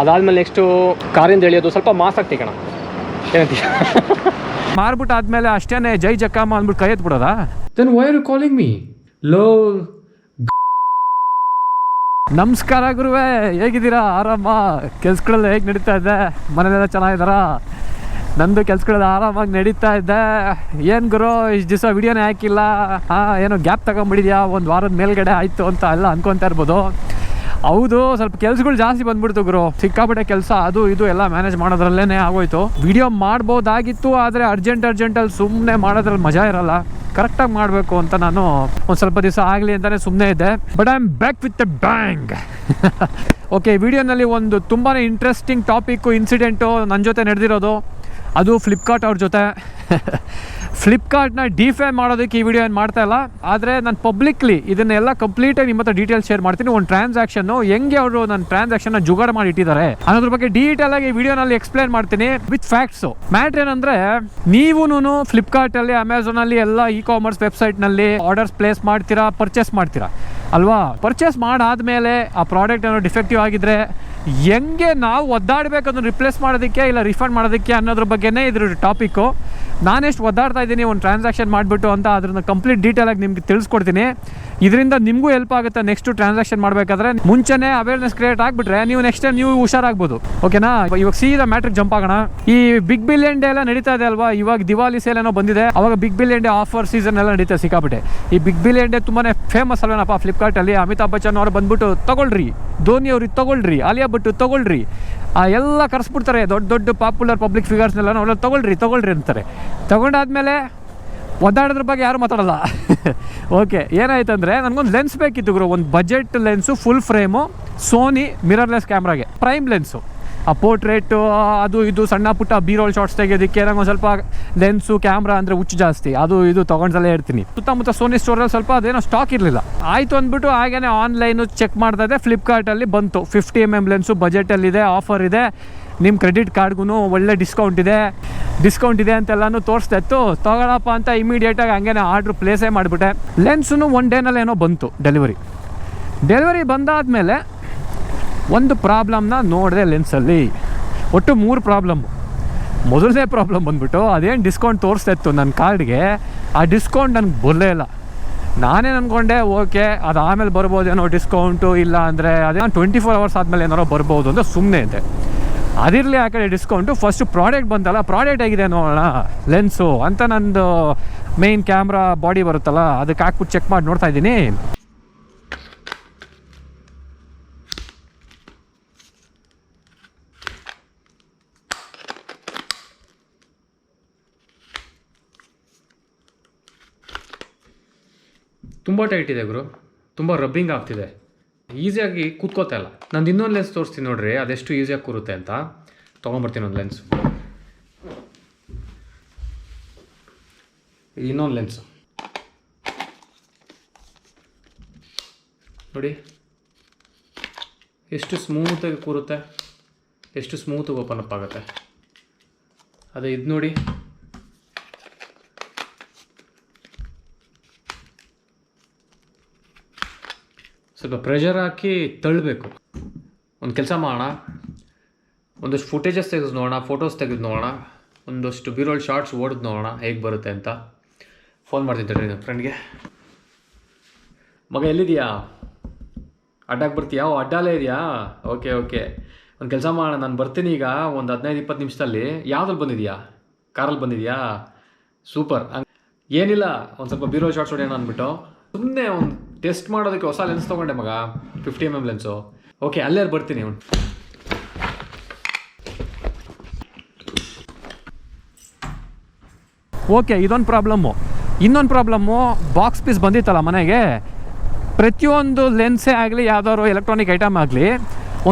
ಅದಾದಮೇಲೆ ನೆಕ್ಸ್ಟು ಕಾರಿಂದ ಎಳಿಯೋದು ಸ್ವಲ್ಪ ಮಾಸಾಗಿ ತೆಗೋಣ ಏನಂತೀಯ ಮಾರ್ಬಿಟ್ಟು ಆದಮೇಲೆ ಅಷ್ಟೇ ಜೈ ಜಕ್ಕಮ್ಮ ಅಂದ್ಬಿಟ್ಟು ಕೈ ಎತ್ಬಿಡೋದಾ then why are you calling me ಲೋ ನಮಸ್ಕಾರ ಗುರುವೇ, ಹೇಗಿದ್ದೀರಾ? ಆರಾಮ? ಕೆಲ್ಸಗಳೆಲ್ಲ ಹೇಗೆ ನಡೀತಾ ಇದೆ? ಮನೇಲೆಲ್ಲ ಚೆನ್ನಾಗಿದ್ದಾರಾ? ನಂದು ಕೆಲ್ಸಗಳೆಲ್ಲ ಆರಾಮಾಗಿ ನಡೀತಾ ಇದೆ. ಏನು ಗುರು ಇಷ್ಟು ದಿವಸ ವಿಡಿಯೋನೇ ಹಾಕಿಲ್ಲ, ಏನೋ ಗ್ಯಾಪ್ ತಗೊಂಬಿಟ್ಟಿದ್ಯಾ, ಒಂದು ವಾರದ ಮೇಲ್ಗಡೆ ಆಯಿತು ಅಂತ ಎಲ್ಲ ಅನ್ಕೊತಾ ಇರ್ಬೋದು. ಹೌದು, ಸ್ವಲ್ಪ ಕೆಲಸಗಳು ಜಾಸ್ತಿ ಬಂದ್ಬಿಡ್ತು ಗುರು, ಸಿಕ್ಕಾಪಟ್ಟೆ ಕೆಲಸ, ಅದು ಇದು ಎಲ್ಲ ಮ್ಯಾನೇಜ್ ಮಾಡೋದ್ರಲ್ಲೇ ಆಗೋಯ್ತು. ವಿಡಿಯೋ ಮಾಡ್ಬೋದಾಗಿತ್ತು, ಆದರೆ ಅರ್ಜೆಂಟಲ್ಲಿ ಸುಮ್ಮನೆ ಮಾಡೋದ್ರಲ್ಲಿ ಮಜಾ ಇರಲ್ಲ. ಕರೆಕ್ಟಾಗಿ ಮಾಡಬೇಕು ಅಂತ ನಾನು ಒಂದು ಸ್ವಲ್ಪ ದಿವಸ ಆಗಲಿ ಅಂತಲೇ ಸುಮ್ಮನೆ ಇದ್ದೆ. But I am back with a bang. Okay, ವಿಡಿಯೋನಲ್ಲಿ ಒಂದು ತುಂಬಾ ಇಂಟ್ರೆಸ್ಟಿಂಗ್ ಟಾಪಿಕ್ಕು, ಇನ್ಸಿಡೆಂಟು ನನ್ನ ಜೊತೆ ನಡೆದಿರೋದು. ಅದು ಫ್ಲಿಪ್ಕಾರ್ಟ್ ಅವ್ರ ಜೊತೆ. ಫ್ಲಿಪ್ಕಾರ್ಟ್ನ ಡಿಫೈ ಮಾಡೋದಕ್ಕೆ ಈ ವಿಡಿಯೋ ಏನು ಮಾಡ್ತಾ ಇಲ್ಲ, ಆದರೆ ನಾನು ಪಬ್ಲಿಕ್ಲಿ ಇದನ್ನೆಲ್ಲ ಕಂಪ್ಲೀಟಾಗಿ ನಿಮ್ಮ ಹತ್ರ ಡೀಟೇಲ್ಸ್ ಶೇರ್ ಮಾಡ್ತೀನಿ. ಒಂದು ಟ್ರಾನ್ಸಾಕ್ಷನ್ನು ಹೆಂಗೆ ಅವರು ನನ್ನ ಟ್ರಾನ್ಸಾಕ್ಷನ್ನ ಜುಗಾಡ ಮಾಡಿ ಇಟ್ಟಿದ್ದಾರೆ ಅನ್ನೋದ್ರ ಬಗ್ಗೆ ಡೀಟೇಲ್ ಆಗಿ ವಿಡಿಯೋನಲ್ಲಿ ಎಕ್ಸ್ಪ್ಲೇನ್ ಮಾಡ್ತೀನಿ ವಿತ್ ಫ್ಯಾಕ್ಟ್ಸು. ಮ್ಯಾಟ್ರ್ ಏನಂದರೆ, ನೀವೂನು ಫ್ಲಿಪ್ಕಾರ್ಟಲ್ಲಿ, ಅಮೆಝಾನಲ್ಲಿ ಎಲ್ಲ ಇ ಕಾಮರ್ಸ್ ವೆಬ್ಸೈಟ್ನಲ್ಲಿ ಆರ್ಡರ್ಸ್ ಪ್ಲೇಸ್ ಮಾಡ್ತೀರಾ, ಪರ್ಚೇಸ್ ಮಾಡ್ತೀರಾ ಅಲ್ವಾ? ಪರ್ಚೇಸ್ ಮಾಡಾದ್ಮೇಲೆ ಆ ಪ್ರಾಡಕ್ಟ್ ಏನೋ ಡಿಫೆಕ್ಟಿವ್ ಆಗಿದ್ರೆ ಹೆಂಗೆ ನಾವು ಒದ್ದಾಡಬೇಕು ಅದನ್ನು ರಿಪ್ಲೇಸ್ ಮಾಡೋದಕ್ಕೆ ಇಲ್ಲ ರಿಫಂಡ್ ಮಾಡೋದಕ್ಕೆ ಅನ್ನೋದ್ರ ಬಗ್ಗೆನೇ ಇದ್ರ ಟಾಪಿಕ್ಕು. ನಾನೆಷ್ಟು ಒದ್ದಾಡ್ತಾ ಇದ್ದೀನಿ ಒಂದು ಟ್ರಾನ್ಸಾಕ್ಷನ್ ಮಾಡಿಬಿಟ್ಟು ಅಂತ ಅದನ್ನು ಕಂಪ್ಲೀಟ್ ಡೀಟೇಲಾಗಿ ನಿಮ್ಗೆ ತಿಳಿಸ್ಕೊಡ್ತೀನಿ. ಇದರಿಂದ ನಿಮಗೂ ಹೆಲ್ಪ್ ಆಗುತ್ತೆ. ನೆಕ್ಸ್ಟು ಟ್ರಾನ್ಸಾಕ್ಷನ್ ಮಾಡಬೇಕಾದ್ರೆ ಮುಂಚೆನೇ ಅವೇರ್ನೆಸ್ ಕ್ರಿಯೇಟ್ ಆಗಿಬಿಟ್ರೆ ನೀವು ನೆಕ್ಸ್ಟ್ ಟೈಮ್ ನೀವು ಹುಷಾರಾಗ್ಬೋದು. ಓಕೆನಾ? ಇವಾಗ ಸೀದಾ ಮ್ಯಾಟ್ರಿಗೆ ಜಂಪ್ ಆಗೋಣ. ಈ ಬಿಗ್ ಬಿಲಿಯನ್ ಡೇ ಎಲ್ಲ ನಡೀತಾ ಇದೆ ಅಲ್ವಾ? ಇವಾಗ ದಿವಾಲಿ ಸೇಲ್ ಏನೋ ಬಂದಿದೆ, ಅವಾಗ big billion day offer season ಎಲ್ಲ ನಡೀತಾ ಸಿಕ್ಕಾಬಿಟ್ಟೆ. ಈ ಬಿಗ್ ಬಿಲಿಯನ್ ಡೇ ತುಂಬಾ ಫೇಮಸ್ ಅಲ್ವೇನಪ್ಪ ಫ್ಲಿಪ್ಕಾರ್ಟಲ್ಲಿ. ಅಮಿತಾಬ್ ಬಚ್ಚನ್ ಅವರು ಬಂದ್ಬಿಟ್ಟು ತೊಗೊಳ್ರಿ, ಧೋನಿ ಅವ್ರಿಗೆ ತೊಗೊಳ್ರಿ, ಆಲಿಯಾ ಭಟ್ ತೊಗೊಳ್ರಿ, ಎಲ್ಲ ಕರೆಸ್ಬಿಡ್ತಾರೆ. ದೊಡ್ಡ ದೊಡ್ಡ ಪಾಪ್ಯುಲರ್ ಪಬ್ಲಿಕ್ ಫಿಗರ್ಸ್ನೆಲ್ಲ ಅವರೆಲ್ಲ ತೊಗೊಳ್ರಿ ಅಂತಾರೆ. ತೊಗೊಂಡಾದ್ಮೇಲೆ ಒದ್ದಾಡೋದ್ರ ಬಗ್ಗೆ ಯಾರು ಮಾತಾಡಲ್ಲ. ಓಕೆ, ಏನಾಯ್ತು ಅಂದರೆ ನನಗೊಂದು ಲೆನ್ಸ್ ಬೇಕಿತ್ತು ಗುರು, ಒಂದು budget lens, full frame, Sony mirrorless ಕ್ಯಾಮ್ರಾಗೆ, ಪ್ರೈಮ್ ಲೆನ್ಸು. ಆ ಪೋರ್ಟ್ರೇಟು ಅದು ಇದು ಸಣ್ಣ ಪುಟ್ಟ ಬಿ-ರೋಲ್ ಶಾರ್ಟ್ಸ್ ತೆಗೆಯೋದಕ್ಕೆ ನಂಗೆ ಒಂದು ಸ್ವಲ್ಪ ಲೆನ್ಸು ಕ್ಯಾಮ್ರಾ ಅಂದರೆ ಹುಚ್ಚು ಜಾಸ್ತಿ, ಅದು ಇದು ತೊಗೊಂಡ್ಸಲೇ ಇರ್ತೀನಿ. ಸುತ್ತಮುತ್ತ ಸೋನಿ ಸ್ಟೋರಲ್ಲಿ ಸ್ವಲ್ಪ ಅದೇನೋ ಸ್ಟಾಕ್ ಇರಲಿಲ್ಲ. ಆಯಿತು ಅಂದ್ಬಿಟ್ಟು ಹಾಗೇ ಆನ್ಲೈನು ಚೆಕ್ ಮಾಡ್ತಾ ಇದ್ದೆ. ಫ್ಲಿಪ್ಕಾರ್ಟಲ್ಲಿ ಬಂತು 50mm ಲೆನ್ಸು, ಬಜೆಟಲ್ಲಿದೆ, ಆಫರ್ ಇದೆ, ನಿಮ್ಮ ಕ್ರೆಡಿಟ್ ಕಾರ್ಡ್ಗೂ ಒಳ್ಳೆ ಡಿಸ್ಕೌಂಟ್ ಇದೆ ಅಂತೆಲ್ಲನೂ ತೋರಿಸ್ತಾ ಇತ್ತು. ತೊಗೊಳಪ್ಪ ಅಂತ ಇಮಿಡಿಯೇಟಾಗಿ ಹಂಗೇ ಆರ್ಡ್ರ್ ಪ್ಲೇಸೇ ಮಾಡಿಬಿಟ್ಟೆ. ಲೆನ್ಸೂ ಒನ್ ಡೇನಲ್ಲಿ ಏನೋ ಬಂತು ಡೆಲಿವರಿ ಬಂದಾದಮೇಲೆ ಒಂದು ಪ್ರಾಬ್ಲಮ್ನ ನೋಡಿದೆ ಲೆನ್ಸಲ್ಲಿ. ಒಟ್ಟು 3 ಪ್ರಾಬ್ಲಮ್ಮು. ಮೊದಲನೇ ಪ್ರಾಬ್ಲಮ್ ಬಂದ್ಬಿಟ್ಟು ಅದೇನು ಡಿಸ್ಕೌಂಟ್ ತೋರಿಸ್ತಾ ಇತ್ತು ನನ್ನ ಕಾರ್ಡ್ಗೆ, ಆ ಡಿಸ್ಕೌಂಟ್ ನನಗೆ ಬರಲೇ ಇಲ್ಲ. ನಾನೇ ಅಂದ್ಕೊಂಡೆ ಓಕೆ ಅದು ಆಮೇಲೆ ಬರ್ಬೋದೇನೋ ಡಿಸ್ಕೌಂಟು, ಇಲ್ಲ ಅಂದರೆ ಅದೇ 24 hours ಆದಮೇಲೆ ಏನಾರೋ ಬರ್ಬೋದು ಅಂತ ಸುಮ್ಮನೆ ಇದ್ದೆ. ಅದಿರಲಿ ಆ ಕಡೆ ಡಿಸ್ಕೌಂಟು. ಫಸ್ಟು ಪ್ರಾಡಕ್ಟ್ ಬಂತಲ್ಲ, ಪ್ರಾಡಕ್ಟ್ ಹೇಗಿದೆ ನೋಡೋಣ ಲೆನ್ಸು ಅಂತ ನಂದು ಮೇಯ್ನ್ ಕ್ಯಾಮ್ರಾ ಬಾಡಿ ಬರುತ್ತಲ್ಲ ಅದಕ್ಕೆ ಹಾಕ್ಬಿಟ್ಟು ಚೆಕ್ ಮಾಡಿ ನೋಡ್ತಾ ಇದ್ದೀನಿ. ತುಂಬ ಟೈಟ್ ಇದೆ ಗುರು, ತುಂಬ ರಬ್ಬಿಂಗ್ ಆಗ್ತಿದೆ, ಈಸಿಯಾಗಿ ಕೂತ್ಕೋತಾ ಇಲ್ಲ. ನಂದು ಇನ್ನೊಂದು ಲೆನ್ಸ್ ತೋರಿಸ್ತೀನಿ ನೋಡ್ರಿ, ಅದೆಷ್ಟು ಈಸಿಯಾಗಿ ಕೂರುತ್ತೆ ಅಂತ. ತೊಗೊಂಬರ್ತೀನಿ ಒಂದು ಲೆನ್ಸ್. ಇನ್ನೊಂದು ಲೆನ್ಸು ನೋಡಿ ಎಷ್ಟು ಸ್ಮೂತಾಗಿ ಕೂರುತ್ತೆ, ಎಷ್ಟು ಸ್ಮೂತಾಗಿ ಓಪನ್ ಅಪ್ ಆಗುತ್ತೆ. ಅದೇ ಇದು ನೋಡಿ, ಸ್ವಲ್ಪ ಪ್ರೆಷರ್ ಹಾಕಿ ತಳ್ಳಬೇಕು. ಒಂದು ಕೆಲಸ ಮಾಡೋಣ, ಒಂದಷ್ಟು ಫುಟೇಜಸ್ ತೆಗೆದು ನೋಡೋಣ, ಫೋಟೋಸ್ ತೆಗೆದು ನೋಡೋಣ, ಒಂದಷ್ಟು ಬಿ-ರೋಲ್ ಶಾರ್ಟ್ಸ್ ಓಡಿದ್ ನೋಡೋಣ ಹೇಗೆ ಬರುತ್ತೆ ಅಂತ. ಫೋನ್ ಮಾಡ್ತಿದ್ದೆ ನನ್ನ ಫ್ರೆಂಡ್ಗೆ. ಮಗ ಎಲ್ಲಿದೆಯಾ? ಅಡ್ಡಾಗಿ ಬರ್ತೀಯಾ? ಅಡ್ಡಾಲೇ ಇದೆಯಾ? ಓಕೆ ಒಂದು ಕೆಲಸ ಮಾಡೋಣ, ನಾನು ಬರ್ತೀನಿ ಈಗ ಒಂದು 15-20 ನಿಮಿಷದಲ್ಲಿ. ಯಾವುದ್ರಲ್ಲಿ ಬಂದಿದೆಯಾ? ಕಾರಲ್ಲಿ ಬಂದಿದೆಯಾ? ಸೂಪರ್. ಏನಿಲ್ಲ, ಒಂದು ಸ್ವಲ್ಪ ಬಿ-ರೋಲ್ ಶಾರ್ಟ್ಸ್ ಹೊಡೆಯೋಣ ಅಂದ್ಬಿಟ್ಟು ಸುಮ್ಮನೆ ಒಂದು ಟೆಸ್ಟ್ ಮಾಡೋದಕ್ಕೆ ಹೊಸ ಲೆನ್ಸ್ ತೊಗೊಂಡೆ ಮಗ, 50mm ಲೆನ್ಸು. ಓಕೆ, ಅಲ್ಲೇ ಬರ್ತೀನಿ. ಓಕೆ, ಇದೊಂದು ಪ್ರಾಬ್ಲಮ್ಮು. ಇನ್ನೊಂದು ಪ್ರಾಬ್ಲಮ್ಮು, ಬಾಕ್ಸ್ ಪೀಸ್ ಬಂದಿತ್ತಲ್ಲ ಮನೆಗೆ, ಪ್ರತಿಯೊಂದು ಲೆನ್ಸೇ ಆಗಲಿ ಯಾವುದಾದ್ರು ಎಲೆಕ್ಟ್ರಾನಿಕ್ ಐಟಮ್ ಆಗಲಿ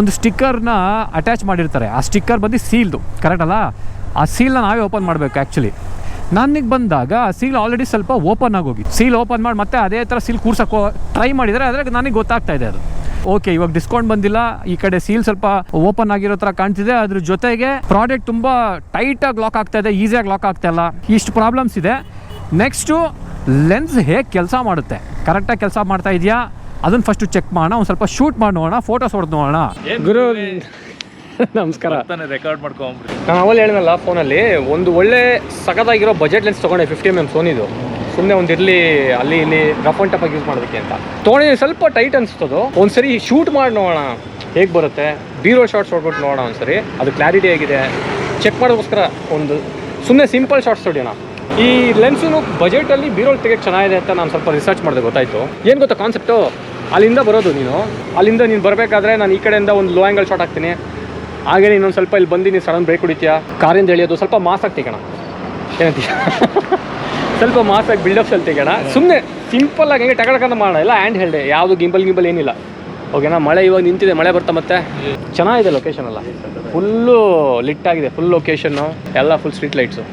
ಒಂದು ಸ್ಟಿಕ್ಕರ್ನ ಅಟ್ಯಾಚ್ ಮಾಡಿರ್ತಾರೆ. ಆ ಸ್ಟಿಕ್ಕರ್ ಬಂದು ಸೀಲ್ದು, ಕರೆಕ್ಟ್ ಅಲ್ಲ? ಆ ಸೀಲ್ನ ನಾವೇ ಓಪನ್ ಮಾಡಬೇಕು. ಆ್ಯಕ್ಚುಲಿ ನನಗೆ ಬಂದಾಗ ಸೀಲ್ ಆಲ್ರೆಡಿ ಸ್ವಲ್ಪ ಓಪನ್ ಆಗೋಗಿ, ಸೀಲ್ ಓಪನ್ ಮಾಡಿ ಮತ್ತೆ ಅದೇ ಥರ ಸೀಲ್ ಕೂರ್ಸೋಕ್ಕೋ ಟ್ರೈ ಮಾಡಿದರೆ ಅದ್ರಾಗ ನನಗೆ ಗೊತ್ತಾಗ್ತಾ ಇದೆ ಅದು. ಓಕೆ, ಇವಾಗ ಡಿಸ್ಕೌಂಟ್ ಬಂದಿಲ್ಲ, ಈ ಕಡೆ ಸೀಲ್ ಸ್ವಲ್ಪ ಓಪನ್ ಆಗಿರೋ ಥರ ಕಾಣ್ತಿದೆ, ಅದ್ರ ಜೊತೆಗೆ ಪ್ರಾಡಕ್ಟ್ ತುಂಬ ಟೈಟಾಗಿ ಲಾಕ್ ಆಗ್ತಾ ಇದೆ, ಈಸಿಯಾಗಿ ಲಾಕ್ ಆಗ್ತಾ ಇಲ್ಲ. ಇಷ್ಟು ಪ್ರಾಬ್ಲಮ್ಸ್ ಇದೆ. ನೆಕ್ಸ್ಟು ಲೆನ್ಸ್ ಹೇಗೆ ಕೆಲಸ ಮಾಡುತ್ತೆ, ಕರೆಕ್ಟಾಗಿ ಕೆಲಸ ಮಾಡ್ತಾ ಇದೆಯಾ ಅದನ್ನು ಫಸ್ಟು ಚೆಕ್ ಮಾಡೋಣ. ಒಂದು ಸ್ವಲ್ಪ ಶೂಟ್ ಮಾಡಿ ನೋಡೋಣ, ಫೋಟೋಸ್ ಹೊಡೆದು ನೋಡೋಣ. ಗುರು ನಮಸ್ಕಾರ. ರೆಕಾರ್ಡ್ ಮಾಡ್ಕೊಂಡ್ಬಿಡಿ. ನಾನು ಅವಲ್ಲಿ ಹೇಳಿದ್ನಲ್ಲ ಫೋನಲ್ಲಿ, ಒಂದು ಒಳ್ಳೆ ಸಖತ್ತಾಗಿರೋ ಬಜೆಟ್ ಲೆನ್ಸ್ ತೊಗೊಂಡೆ 50mm ಸೋನಿದು. ಸುಮ್ಮನೆ ಒಂದು ಇರಲಿ ಅಲ್ಲಿ ಇಲ್ಲಿ ರಫ್ ಆ್ಯಂಡ್ ಟಫ್ ಆಗಿ ಯೂಸ್ ಮಾಡೋದಕ್ಕೆ ಅಂತ ತೊಗೊಂಡಿದ್ದೀನಿ. ಸ್ವಲ್ಪ ಟೈಟ್ ಅನಿಸ್ತದು. ಒಂದ್ಸರಿ ಶೂಟ್ ಮಾಡಿ ನೋಡೋಣ ಹೇಗೆ ಬರುತ್ತೆ, ಬೀರೋ ಶಾರ್ಟ್ಸ್ ಹೊಡ್ಬಿಟ್ಟು ನೋಡೋಣ ಒಂದ್ಸರಿ, ಅದು ಕ್ಲಾರಿಟಿ ಆಗಿದೆ ಚೆಕ್ ಮಾಡೋದಕ್ಕೋಸ್ಕರ ಒಂದು ಸುಮ್ಮನೆ ಸಿಂಪಲ್ ಶಾರ್ಟ್ಸ್ ಹೊಡಿಯೋಣ. ಈ ಲೆನ್ಸು ಬಜೆಟಲ್ಲಿ ಬೀರೋಲ್ ತೆಗೆಯೋಕ್ಕೆ ಚೆನ್ನಾಗಿದೆ ಅಂತ ನಾನು ಸ್ವಲ್ಪ ರಿಸರ್ಚ್ ಮಾಡಿದೆ, ಗೊತ್ತಾಯಿತು. ಏನು ಗೊತ್ತಾ ಕಾನ್ಸೆಪ್ಟು, ಅಲ್ಲಿಂದ ಬರೋದು ಅಲ್ಲಿಂದ ನೀನು ಬರಬೇಕಾದ್ರೆ ನಾನು ಈ ಕಡೆಯಿಂದ ಒಂದು ಲೋ ಆ್ಯಂಗಲ್ ಶಾಟ್ ಹಾಕ್ತೀನಿ, ಹಾಗೆ ಇನ್ನೊಂದು ಸ್ವಲ್ಪ ಇಲ್ಲಿ ಬಂದು ನೀನು ಸಡನ್ ಬ್ರೇಕ್ ಹೊಡಿತೀಯಾ, ಕಾರಿಂದ ಎಳಿಯೋದು, ಸ್ವಲ್ಪ ಮಾಸಾಗಿ ತೆಗೋಣ, ಏನಂತೀಯ ಸ್ವಲ್ಪ ಮಾಸಾಗಿ ಬಿಲ್ಡಪ್ಸಲ್ಲಿ ತೆಗೋಣ, ಸುಮ್ಮನೆ ಸಿಂಪಲ್ಲಾಗಿ ಹಂಗೆ ಟಕಟಕಂತ ಮಾಡೋಣ. ಎಲ್ಲ ಹ್ಯಾಂಡ್ ಹೆಲ್ಡೆ, ಯಾವುದು ಗಿಂಬಲ್ ಏನಿಲ್ಲ. ಓಕೆನಾ? ಮಳೆ ಇವಾಗ ನಿಂತಿದೆ, ಮಳೆ ಬರ್ತಾ ಮತ್ತೆ ಚೆನ್ನಾಗಿದೆ ಲೊಕೇಶನ್ ಎಲ್ಲ, ಫುಲ್ಲು ಲಿಟ್ಟಾಗಿದೆ, ಫುಲ್ ಲೊಕೇಶನ್ನು ಎಲ್ಲ ಫುಲ್ ಸ್ಟ್ರೀಟ್ ಲೈಟ್ಸು.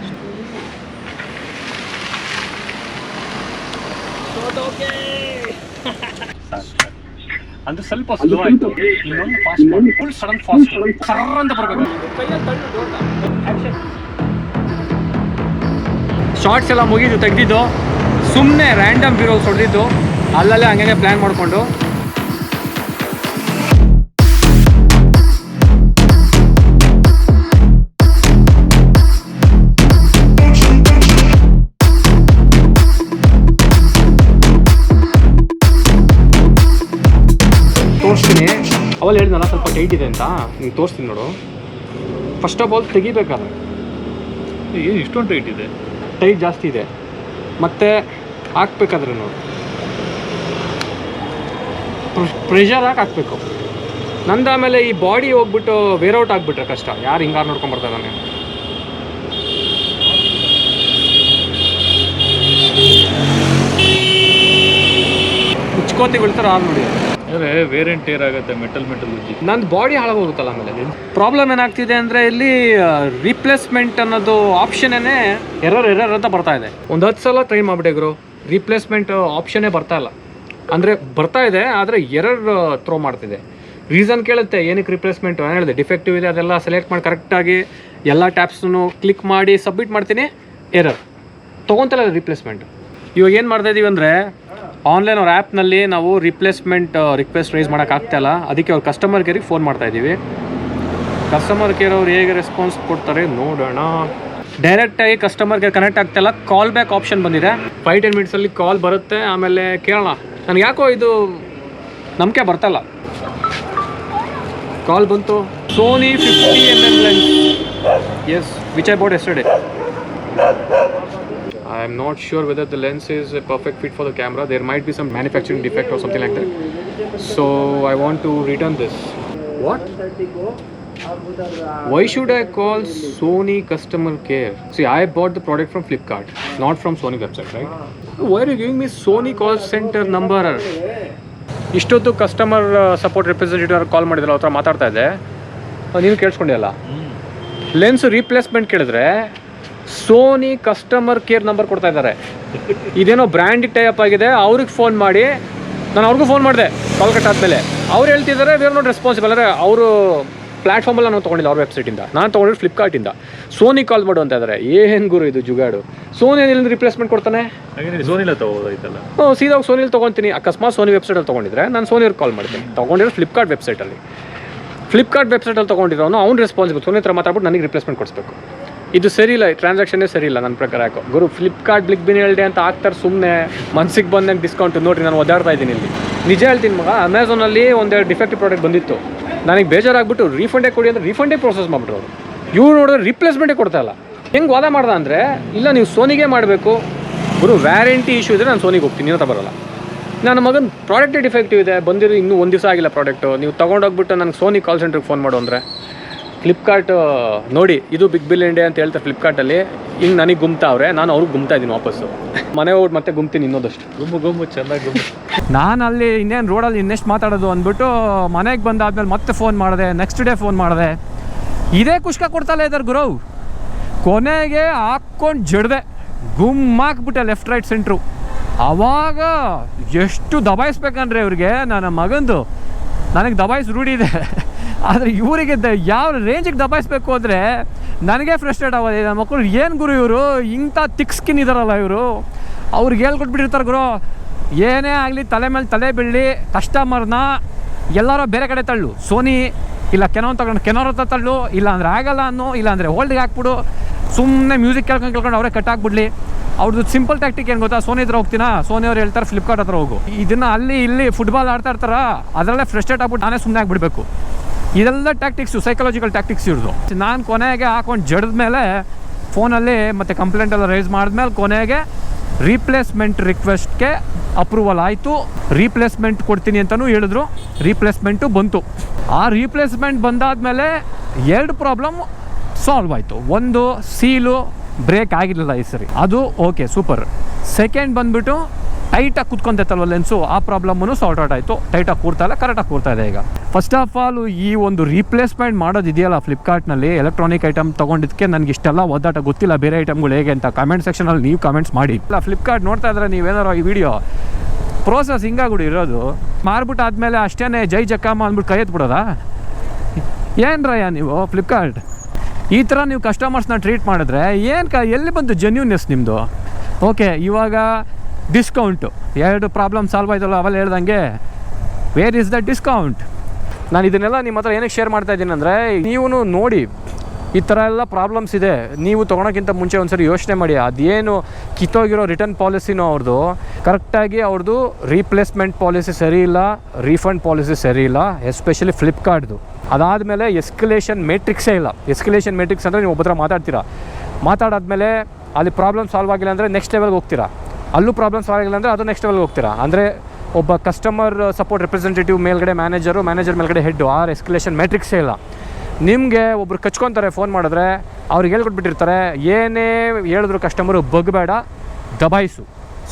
ಅಂದ್ರೆ ಸ್ವಲ್ಪ ಸ್ಲೋ ಆಯಿತು, ಇನ್ನೊಂದು ಫಾಸ್ಟ್ ಫುಲ್ ಸಡನ್ ಫಾಸ್ಟ್ ಸರ್ರ ಅಂತ ಬರಬೇಕು. ಶಾರ್ಟ್ಸ್ ಎಲ್ಲ ಮುಗಿದು ತೆಗೆದಿದ್ದು, ಸುಮ್ಮನೆ ರ್ಯಾಂಡಮ್ ಬೀರೋಲ್ಸ್ ಹೊಡೆದಿದ್ದು, ಅಲ್ಲಲ್ಲೇ ಹಂಗೆ ಪ್ಲ್ಯಾನ್ ಮಾಡಿಕೊಂಡು ತೋರಿಸ್ತೀನಿ. ಅವಲ್ಲಿ ಹೇಳಿದ್ನಲ್ಲ ಸ್ವಲ್ಪ ಟೈಟ್ ಇದೆ ಅಂತ, ನೀವು ತೋರಿಸ್ತೀನಿ ನೋಡು. ಫಸ್ಟ್ ಆಫ್ ಆಲ್ ತೆಗಿಬೇಕಾದ್ರೆ ಏನು ಇಷ್ಟೊಂದು ಟೈಟ್ ಇದೆ, ಟೈಟ್ ಜಾಸ್ತಿ ಇದೆ. ಮತ್ತು ಹಾಕ್ಬೇಕಾದ್ರೆ ನೋಡು, ಪ್ರೆಷರ್ ಹಾಕಬೇಕು. ನಂದು ಆಮೇಲೆ ಈ ಬಾಡಿ ಹೋಗ್ಬಿಟ್ಟು ವೇರೌಟ್ ಆಗಿಬಿಟ್ರೆ ಕಷ್ಟ. ಯಾರು ಹಿಂಗಾರು ನೋಡ್ಕೊಂಬರ್ತಾನೆ. ಉಚ್ಕೋತಿಗೊಳ್ತಾರೆ ಆರು ನೋಡಿ, ಅಂದರೆ ವೇರಿಯಂಟ್ ಟೇರ್ ಆಗುತ್ತೆ, ಮೆಟಲ್ ಉಜ್ಜಿ ನಂದು ಬಾಡಿ ಹಾಳಾಗೋಗುತ್ತಲ್ಲ. ಆಮೇಲೆ ಪ್ರಾಬ್ಲಮ್ ಏನಾಗ್ತಿದೆ ಅಂದರೆ ಇಲ್ಲಿ ರೀಪ್ಲೇಸ್ಮೆಂಟ್ ಅನ್ನೋದು ಆಪ್ಷನ್ನೇ ಎರರ್ ಅಂತ ಬರ್ತಾ ಇದೆ. ಒಂದು 10 ಸಲ ಟ್ರೈ ಮಾಡಿಬಿಟ್ಟೆ ಗುರು, ರೀಪ್ಲೇಸ್ಮೆಂಟ್ ಆಪ್ಷನ್ನೇ ಬರ್ತಾ ಇಲ್ಲ. ಅಂದರೆ ಬರ್ತಾ ಇದೆ, ಆದರೆ ಎರರ್ ಥ್ರೋ ಮಾಡ್ತಿದೆ. ರೀಸನ್ ಕೇಳುತ್ತೆ, ಏನಕ್ಕೆ ರಿಪ್ಲೇಸ್ಮೆಂಟ್ ಹೇಳಿದೆ, ಡಿಫೆಕ್ಟಿವ್ ಇದೆ, ಅದೆಲ್ಲ ಸೆಲೆಕ್ಟ್ ಮಾಡಿ ಕರೆಕ್ಟಾಗಿ ಎಲ್ಲ ಟ್ಯಾಪ್ಸನ್ನು ಕ್ಲಿಕ್ ಮಾಡಿ ಸಬ್ಮಿಟ್ ಮಾಡ್ತೀನಿ, ಎರರ್ ತೊಗೊತಲ್ಲ ರಿಪ್ಲೇಸ್ಮೆಂಟ್. ಇವಾಗ ಏನು ಮಾಡ್ತಾಯಿದ್ದೀವಿ ಅಂದರೆ, ಆನ್ಲೈನ್ ಅವ್ರ ಆ್ಯಪ್ನಲ್ಲಿ ನಾವು ರಿಪ್ಲೇಸ್ಮೆಂಟ್ ರಿಕ್ವೆಸ್ಟ್ ರೈಸ್ ಮಾಡೋಕ್ಕಾಗ್ತಾಯಿಲ್ಲ. ಅದಕ್ಕೆ ಅವ್ರು ಕಸ್ಟಮರ್ ಕೇರಿಗೆ ಫೋನ್ ಮಾಡ್ತಾಯಿದ್ದೀವಿ. ಕಸ್ಟಮರ್ ಕೇರ್ ಅವ್ರು ಹೇಗೆ ರೆಸ್ಪಾನ್ಸ್ ಕೊಡ್ತಾರೆ ನೋಡೋಣ. ಡೈರೆಕ್ಟಾಗಿ ಕಸ್ಟಮರ್ ಕೇರ್ ಕನೆಕ್ಟ್ ಆಗ್ತಾಯಿಲ್ಲ, ಕಾಲ್ ಬ್ಯಾಕ್ ಆಪ್ಷನ್ ಬಂದಿದೆ. 5-10 ಮಿನಿಟ್ಸಲ್ಲಿ ಕಾಲ್ ಬರುತ್ತೆ, ಆಮೇಲೆ ಕೇಳೋಣ. ನನಗೆ ಯಾಕೋ ಇದು ನಂಬಿಕೆ ಬರ್ತಾಯಿಲ್ಲ. ಕಾಲ್ ಬಂತು, Sony 50mm lens, yes, which I bought yesterday. I am not sure whether the lens is a perfect fit for the camera. There might be some manufacturing defect or something like that. So I want to return this. What? Why should I call Sony customer care? See, I bought the product from Flipkart, not from Sony website, right? Why are you giving me Sony call center number? ಇಷ್ಟೊತ್ತು customer support representative ಕಾಲ್ ಮಾಡಿದ್ರೆ ಅವ್ರ ಹತ್ರ ಮಾತಾಡ್ತಾ ಇದ್ದೆ, ನೀನು ಕೇಳಿಸ್ಕೊಂಡಿಯಲ್ಲ. Lens replacement ಕೇಳಿದ್ರೆ Sony customer care number ಕೊಡ್ತಾ ಇದ್ದಾರೆ. ಇದೇನೋ ಬ್ರ್ಯಾಂಡಿಗೆ ಟೈಅಪ್ ಆಗಿದೆ. ಅವ್ರಿಗೆ ಫೋನ್ ಮಾಡಿ, ನಾನು ಅವ್ರಿಗೂ ಫೋನ್ ಮಾಡಿದೆ ಕಾಲ್ ಕಟ್ ಆದಮೇಲೆ. ಅವ್ರು ಹೇಳ್ತಿದ್ದಾರೆ ವಿ ಆರ್ ನಾಟ್ ರೆಸ್ಪಾನ್ಸಿಬಲ್. ಅಂದರೆ ಅವರು ಪ್ಲ್ಯಾಟ್ಫಾರ್ಮಲ್ಲಿ ನಾವು ತೊಗೊಂಡಿಲ್ಲ, ಅವ್ರ ವೆಬ್ಸೈಟಿಂದ. ನಾನು ತೊಗೊಂಡಿದ್ದು ಫ್ಲಿಪ್ಕಾರ್ಟಿಂದ. ಸೋನಿ ಕಾಲ್ ಮಾಡು ಅಂತ ಇದ್ದಾರೆ. ಏನು ಗುರು ಇದು ಜುಗಾಡು? ಸೋನಿ ಎಲ್ಲಿಂದ ರಿಪ್ಲೇಸ್ಮೆಂಟ್ ಕೊಡ್ತಾನೆ? ಸೋನಿಲ್ಲ ತೊಗೋದೈತಲ್ಲ. ಸೀದಾ ಸೋನಿಲಿ ತೊಗೊತೀನಿ. ಅಕಸ್ಮಾತ್ ಸೋನಿ ವೆಬ್ಸೈಟಲ್ಲಿ ತೊಗೊಂಡಿದ್ರೆ ನಾನು ಸೋನಿಯವ್ರಿಗೆ ಕಾಲ್ ಮಾಡ್ತೀನಿ. ತೊಗೊಂಡಿರೋ ಫ್ಲಿಪ್ಕಾರ್ಟ್ ವೆಬ್ಸೈಟಲ್ಲಿ ತೊಗೊಂಡಿರೋನು ಅವ್ನು ರೆಸ್ಪಾನ್ಸಿಬಲ್. ಸೋನಿ ಹತ್ರ ಮಾತಾಡ್ಬಿಟ್ಟು ನನಗೆ ರಿಪ್ಲೇಸ್ಮೆಂಟ್ ಕೊಡಿಸ್ಬೇಕು. ಇದು ಸರಿ ಇಲ್ಲ, ಟ್ರಾನ್ಸಾಕ್ಷನ್ನೇ ಸರಿ ಇಲ್ಲ ನನ್ನ ಪ್ರಕಾರ. ಯಾಕೋ ಗುರು ಫ್ಲಿಪ್ಕಾರ್ಟ್ ಬ್ಲಿಕ್ ಬಿನ್ ಹೇಳ್ದೆ ಅಂತ ಆಗ್ತಾರೆ ಸುಮ್ಮನೆ. ಮನ್ಸಿಗೆ ಬಂದಂಗೆ ಡಿಸ್ಕೌಂಟ್ ನೋಡಿರಿ, ನಾನು ಓದಾಡ್ತಾ ಇದ್ದೀನಿ ಇಲ್ಲಿ. ನಿಜ ಹೇಳ್ತೀನಿ ಮಗ, ಅಮೆಝಾನಲ್ಲಿ ಒಂದೆರಡು ಡಿಫೆಕ್ಟಿವ್ ಪ್ರಾಡಕ್ಟ್ ಬಂದಿತ್ತು. ನನಗೆ ಬೇಜಾರಾಗ್ಬಿಟ್ಟು ರೀಫಂಡೇ ಕೊಡಿ ಅಂದರೆ ರೀಫಂಡೇ ಪ್ರೋಸೆಸ್ ಮಾಡಿಬಿಟ್ರು ಅವರು. ಇವ್ರು ನೋಡಿದ್ರೆ ರಿಪ್ಲೇಸ್ಮೆಂಟೇ ಕೊಡ್ತಾ ಇಲ್ಲ. ಹೆಂಗೆ ವಾದ ಮಾಡ್ದೆ ಅಂದರೆ, ಇಲ್ಲ ನೀವು ಸೋನಿಗೆ ಮಾಡಬೇಕು ಗುರು, ವ್ಯಾರಂಟಿ ಇಶ್ಯೂ ಇದ್ದರೆ ನಾನು ಸೋನಿಗೆ ಹೋಗ್ತೀನಿ ಅಂತ ಬರೋಲ್ಲ. ನನ್ನ ಮಗನ ಪ್ರಾಡಕ್ಟೇ ಡಿಫೆಕ್ಟಿವ್ ಇದೆ, ಬಂದಿರೋ ಇನ್ನೂ ಒಂದು ದಿವಸ ಆಗಿಲ್ಲ ಪ್ರಾಡಕ್ಟು, ನೀವು ತೊಗೊಂಡೋಗ್ಬಿಟ್ಟು ನನಗೆ ಸೋನಿ ಕಾಲ್ ಸೆಂಟ್ರಿಗೆ ಫೋನ್ ಮಾಡು ಅಂದರೆ. ಫ್ಲಿಪ್ಕಾರ್ಟ್ ನೋಡಿ, ಇದು ಬಿಗ್ ಬಿಲ್ ಇಂಡಿಯಾ ಅಂತ ಹೇಳ್ತಾರೆ ಫ್ಲಿಪ್ಕಾರ್ಟಲ್ಲಿ. ಹಿಂಗೆ ನನಗೆ ಗುಮ್ತಾವ್ರೆ, ನಾನು ಅವ್ರಿಗೆ ಗುಮ್ತಾ ಇದ್ದೀನಿ ವಾಪಸ್ಸು. ಮನೆ ಹೋಗಿ ಮತ್ತೆ ಗುಮ್ತೀನಿ ಇನ್ನೊಂದಷ್ಟು. ಗುಮ್ಮು ಚೆನ್ನಾಗಿ ನಾನು ಅಲ್ಲಿ ಇನ್ನೇನು ರೋಡಲ್ಲಿ ಇನ್ನೆಷ್ಟು ಮಾತಾಡೋದು ಅಂದ್ಬಿಟ್ಟು ಮನೆಗೆ ಬಂದಾದ್ಮೇಲೆ ಮತ್ತೆ ಫೋನ್ ಮಾಡಿದೆ. ನೆಕ್ಸ್ಟ್ ಡೇ ಫೋನ್ ಮಾಡಿದೆ. ಇದೇ ಕುಷ್ಕ ಕೊಡ್ತಲ್ಲ ಇದ್ದಾರೆ ಗುರು. ಕೊನೆಗೆ ಹಾಕ್ಕೊಂಡು ಜಡ್ದೆ, ಗುಮ್ಮಾಕ್ಬಿಟ್ಟೆ ಲೆಫ್ಟ್ ರೈಟ್ ಸೆಂಟ್ರು. ಆವಾಗ ಎಷ್ಟು ದಬಾಯಿಸ್ಬೇಕಂದ್ರೆ ಇವ್ರಿಗೆ, ನನ್ನ ಮಗಂದು ನನಗೆ ದಬಾಯಿಸಿ ರೂಢಿ ಇದೆ. ಆದರೆ ಇವರಿಗೆ ಯಾವ ರೇಂಜಿಗೆ ದಬಾಯಿಸ್ಬೇಕು ಅಂದರೆ ನನಗೆ ಫ್ರಸ್ಟ್ರೇಟ್ ಆಗೋದು. ನಮ್ಮ ಮಕ್ಕಳು ಏನು ಗುರು ಇವರು, ಇಂಥ ತಿಕ್ ಸ್ಕಿನ್ ಇದ್ದಾರಲ್ಲ ಇವರು. ಅವ್ರಿಗೆ ಹೇಳ್ಕೊಟ್ಬಿಟ್ಟಿರ್ತಾರೆ ಗುರು, ಏನೇ ಆಗಲಿ ತಲೆ ಮೇಲೆ ತಲೆ ಬೀಳಲಿ, ಕಸ್ಟಮರ್ನ ಎಲ್ಲರೂ ಬೇರೆ ಕಡೆ ತಳ್ಳು, ಸೋನಿ ಇಲ್ಲ ಕೆನೋನ್ ತಗೊಂಡು ಕೆನೋರ್ ಹತ್ರ ತಳ್ಳು, ಇಲ್ಲ ಅಂದರೆ ಆಗಲ್ಲ ಅನ್ನೋ, ಇಲ್ಲ ಅಂದರೆ ಹೋಲ್ಡಿಗೆ ಹಾಕ್ಬಿಡು, ಸುಮ್ಮನೆ ಮ್ಯೂಸಿಕ್ ಕೇಳ್ಕೊಂಡು ಅವರೇ ಕಟ್ ಹಾಕ್ಬಿಡ್ಲಿ. ಅವ್ರದ್ದು ಸಿಂಪಲ್ ಟ್ಯಾಕ್ಟಿಕ್ ಏನು ಗೊತ್ತಾ, ಸೋನಿ ಹತ್ರ ಹೋಗ್ತೀನಾ, ಸೋನಿ ಅವ್ರು ಹೇಳ್ತಾರೆ ಫ್ಲಿಪ್ಕಾರ್ಟ್ ಹತ್ರ ಹೋಗು. ಇದನ್ನು ಅಲ್ಲಿ ಇಲ್ಲಿ ಫುಟ್ಬಾಲ್ ಆಡ್ತಾ ಇರ್ತಾರ, ಅದರಲ್ಲೇ ಫ್ರಸ್ಟ್ರೇಟ್ ಆಗ್ಬಿಟ್ಟು ನಾನೇ ಸುಮ್ಮನೆ ಆಗಿಬಿಡ್ಬೇಕು. ಇದೆಲ್ಲ ಟ್ಯಾಕ್ಟಿಕ್ಸು, ಸೈಕಲಾಜಿಕಲ್ ಟ್ಯಾಕ್ಟಿಕ್ಸ್ ಇರೋದು. ನಾನು ಕೊನೆಗೆ ಹಾಕೊಂಡು ಜಡ್ದ ಮೇಲೆ ಫೋನಲ್ಲಿ ಮತ್ತು ಕಂಪ್ಲೇಂಟೆಲ್ಲ ರೈಸ್ ಮಾಡಿದ್ಮೇಲೆ ಕೊನೆಗೆ ರೀಪ್ಲೇಸ್ಮೆಂಟ್ ರಿಕ್ವೆಸ್ಟ್ಗೆ ಅಪ್ರೂವಲ್ ಆಯಿತು. ರೀಪ್ಲೇಸ್ಮೆಂಟ್ ಕೊಡ್ತೀನಿ ಅಂತಲೂ ಹೇಳಿದ್ರು. ರೀಪ್ಲೇಸ್ಮೆಂಟು ಬಂತು. ಆ ರೀಪ್ಲೇಸ್ಮೆಂಟ್ ಬಂದಾದಮೇಲೆ 2 ಪ್ರಾಬ್ಲಮ್ ಸಾಲ್ವ್ ಆಯಿತು. ಒಂದು, ಸೀಲು ಬ್ರೇಕ್ ಆಗಿರಲಿಲ್ಲ ಈ ಸರಿ, ಅದು ಓಕೆ ಸೂಪರ್. ಸೆಕೆಂಡ್ ಬಂದುಬಿಟ್ಟು ಟೈಟಾಗಿ ಕುತ್ಕೊಂತೈತಲ್ವ ಲೆನ್ಸು, ಆ ಪ್ರಾಬ್ಲಮ್ಮನ್ನು ಸಾಲ್ಟ್ ಔಟ್ ಆಯಿತು. ಟೈಟಾಗಿ ಕೂರ್ತಾ ಇಲ್ಲ, ಕರೆಕ್ಟಾಗಿ ಕೂರ್ತಾ ಇದೆ ಈಗ. ಫಸ್ಟ್ ಆಫ್ ಆಲ್ ಈ ಒಂದು ರೀಪ್ಲೇಸ್ಮೆಂಟ್ ಮಾಡೋದಿದೆಯಲ್ಲ ಫ್ಲಿಪ್ಕಾರ್ಟ್ನಲ್ಲಿ, ಎಲೆಕ್ಟ್ರಾನಿಕ್ ಐಟಮ್ ತೊಗೊಂಡಿದ್ದಕ್ಕೆ ನನಗೆ ಇಷ್ಟೆಲ್ಲ ಒದ್ದಾಟ ಗೊತ್ತಿಲ್ಲ ಬೇರೆ ಐಟಮ್ಗಳು ಹೇಗೆ ಅಂತ. ಕಮೆಂಟ್ ಸೆಕ್ಷನಲ್ಲಿ ನೀವು ಕಮೆಂಟ್ಸ್ ಮಾಡಿ. ಇಲ್ಲ ಫ್ಲಿಪ್ಕಾರ್ಟ್ ನೋಡ್ತಾ ಇದ್ರೆ ನೀವೇನಾರು ಈ ವಿಡಿಯೋ ಪ್ರೋಸೆಸ್ ಹಿಂಗಾಗ್ಬಿಡಿ ಇರೋದು, ಮಾರ್ಬಿಟ್ಟು ಆದಮೇಲೆ ಅಷ್ಟೇ ಜೈ ಜಕ್ಕಮ್ಮ ಅಂದ್ಬಿಟ್ಟು ಕೈ ಎತ್ಬಿಡೋದಾ? ಏನ್ರಯ್ಯ ನೀವು ಫ್ಲಿಪ್ಕಾರ್ಟ್ ಈ ಥರ ನೀವು ಕಸ್ಟಮರ್ಸ್ನ ಟ್ರೀಟ್ ಮಾಡಿದ್ರೆ ಎಲ್ಲಿ ಬಂತು ಜೆನ್ಯೂನ್ನೆಸ್ ನಿಮ್ಮದು? ಓಕೆ, ಇವಾಗ ಡಿಸ್ಕೌಂಟು 2 ಪ್ರಾಬ್ಲಮ್ ಸಾಲ್ವ್ ಆಯ್ತಲ್ಲ, ಅವೆಲ್ಲ ಹೇಳ್ದಂಗೆ ವೇರ್ ಇಸ್ ದ ಡಿಸ್ಕೌಂಟ್? ನಾನು ಇದನ್ನೆಲ್ಲ ನಿಮ್ಮ ಹತ್ರ ಏನಕ್ಕೆ ಶೇರ್ ಮಾಡ್ತಾ ಇದ್ದೀನಿ ಅಂದರೆ, ನೀವು ನೋಡಿ ಈ ಥರ ಎಲ್ಲ ಪ್ರಾಬ್ಲಮ್ಸ್ ಇದೆ, ನೀವು ತೊಗೊಳೋಕ್ಕಿಂತ ಮುಂಚೆ ಒಂದು ಸರಿ ಯೋಚನೆ ಮಾಡಿ. ಅದೇನು ಕಿತ್ತೋಗಿರೋ ರಿಟರ್ನ್ ಪಾಲಿಸಿನೋ ಅವ್ರದ್ದು ಕರೆಕ್ಟಾಗಿ, ಅವ್ರದ್ದು ರೀಪ್ಲೇಸ್ಮೆಂಟ್ ಪಾಲಿಸಿ ಸರಿ ಇಲ್ಲ, ರೀಫಂಡ್ ಪಾಲಿಸಿ ಸರಿ ಇಲ್ಲ, ಎಸ್ಪೆಷಲಿ ಫ್ಲಿಪ್ಕಾರ್ಟ್ದು. ಅದಾದಮೇಲೆ ಎಸ್ಕಲೇಷನ್ ಮೆಟ್ರಿಕ್ಸೇ ಇಲ್ಲ. ಎಸ್ಕಲೇಷನ್ ಮೆಟ್ರಿಕ್ಸ್ ಅಂದರೆ ನೀವು ಒಬ್ಬ ಹತ್ರ ಮಾತಾಡಾದ್ಮೇಲೆ ಅಲ್ಲಿ ಪ್ರಾಬ್ಲಮ್ ಸಾಲ್ವ್ ಆಗಿಲ್ಲ ಅಂದರೆ ನೆಕ್ಸ್ಟ್ ಲೆವೆಲ್ಗೆ ಹೋಗ್ತೀರಾ, ಅಲ್ಲೂ ಪ್ರಾಬ್ಲಮ್ ಸಾಲ್ವ್ ಆಗಿಲ್ಲ ಅಂದರೆ ಅದು ನೆಕ್ಸ್ಟ್ ಲೆವೆಲ್ಗೆ ಹೋಗ್ತೀರಾ. ಅಂದರೆ ಒಬ್ಬ ಕಸ್ಟಮರ್ ಸಪೋರ್ಟ್ ರೆಪ್ರೆಸೆಂಟೇಟಿವ್ ಮೇಲ್ಗಡೆ ಮ್ಯಾನೇಜರ್ ಮೇಲ್ಗಡೆ ಹೆಡ್ಡು, ಆ ಎಸ್ಕಲೇಷನ್ ಮೆಟ್ರಿಕ್ಸೇ ಇಲ್ಲ. ನಿಮಗೆ ಒಬ್ರು ಕಚ್ಕೊತಾರೆ ಫೋನ್ ಮಾಡಿದ್ರೆ, ಅವ್ರಿಗೆ ಹೇಳ್ಕೊಟ್ಬಿಟ್ಟಿರ್ತಾರೆ, ಏನೇ ಹೇಳಿದ್ರು ಕಸ್ಟಮರು ಬಗ್ಬೇಡ, ದಬಾಯಿಸು,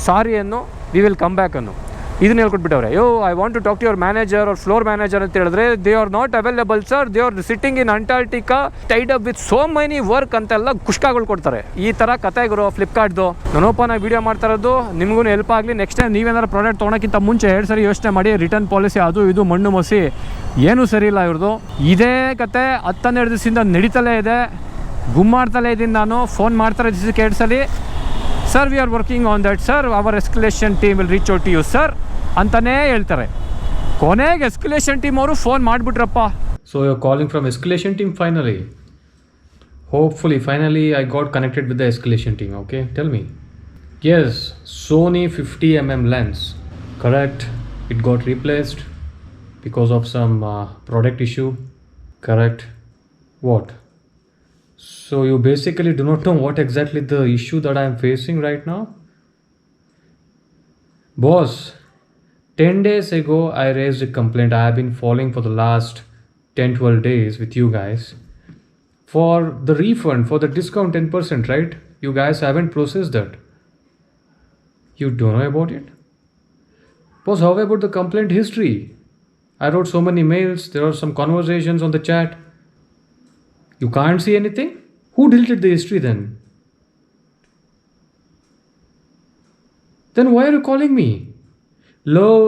ಸಾರಿ ಅನ್ನು, ವಿ ವಿಲ್ ಕಮ್ ಬ್ಯಾಕ್ ಅನ್ನು. ಇದನ್ನ ಹೇಳ್ಕೊಟ್ಬಿಟ್ಟವ್ರೆ. I want to talk to your manager ಅವ್ರ ಫ್ಲೋರ್ ಮ್ಯಾನೇಜರ್ ಅಂತ ಹೇಳಿದ್ರೆ, they are not available sir, they are sitting in Antarctica tied up with so many work ಅಂತೆಲ್ಲ ಕುಷ್ಕಾಗಳು ಕೊಡ್ತಾರೆ. ಈ ಥರ ಕತೆಗಳು ಫ್ಲಿಪ್ಕಾರ್ಟ್ದು. ನಾನೊಪ್ಪನ ವೀಡಿಯೋ ಮಾಡ್ತಾ ಇರೋದು ನಿಮಗೂ ಹೆಲ್ಪ್ ಆಗಲಿ. ನೆಕ್ಸ್ಟ್ ಟೈಮ್ ನೀವೇನಾದ್ರು ಪ್ರಾಡಕ್ಟ್ ತೊಗೊಳಕ್ಕಿಂತ ಮುಂಚೆ 2 ಸರಿ ಯೋಚನೆ ಮಾಡಿ. ರಿಟರ್ನ್ ಪಾಲಿಸಿ ಅದು ಇದು ಮಣ್ಣು ಮಸಿ ಏನೂ ಸರಿ ಇಲ್ಲ ಇವ್ರದ್ದು. ಇದೇ ಕತೆ 10-12 ದಿವಸದಿಂದ ನಡೀತಲೇ ಇದೆ. ಗುಮ್ಮಾಡ್ತಲೇ ಇದ್ದೀನಿ ನಾನು. ಫೋನ್ ಮಾಡ್ತಾರೆ ದಿವಸಕ್ಕೆ 2 ಸಲ, sir we are working on that sir, our escalation team will reach out to you sir ಅಂತಲೇ ಹೇಳ್ತಾರೆ. ಕೊನೆಗೆ ಎಸ್ಕಲೇಷನ್ ಟೀಮ್ ಅವರು ಫೋನ್ ಮಾಡಿಬಿಟ್ರಪ್ಪ. So you are calling from escalation team finally. Hopefully finally I got connected with the escalation team. Okay, tell me. Yes, Sony 50mm lens, correct, it got replaced because of some product issue, correct? What? So you basically do not know what exactly the issue that I am facing right now? Boss, 10 days ago I raised a complaint. I have been following for the last 10-12 days with you guys for the refund, for the discount 10%, right? You guys haven't processed that. You don't know about it? Boss, how about the complaint history? I wrote so many mails, there are some conversations on the chat. You can't see anything? Who deleted the history then? Then why are you calling me? Lol.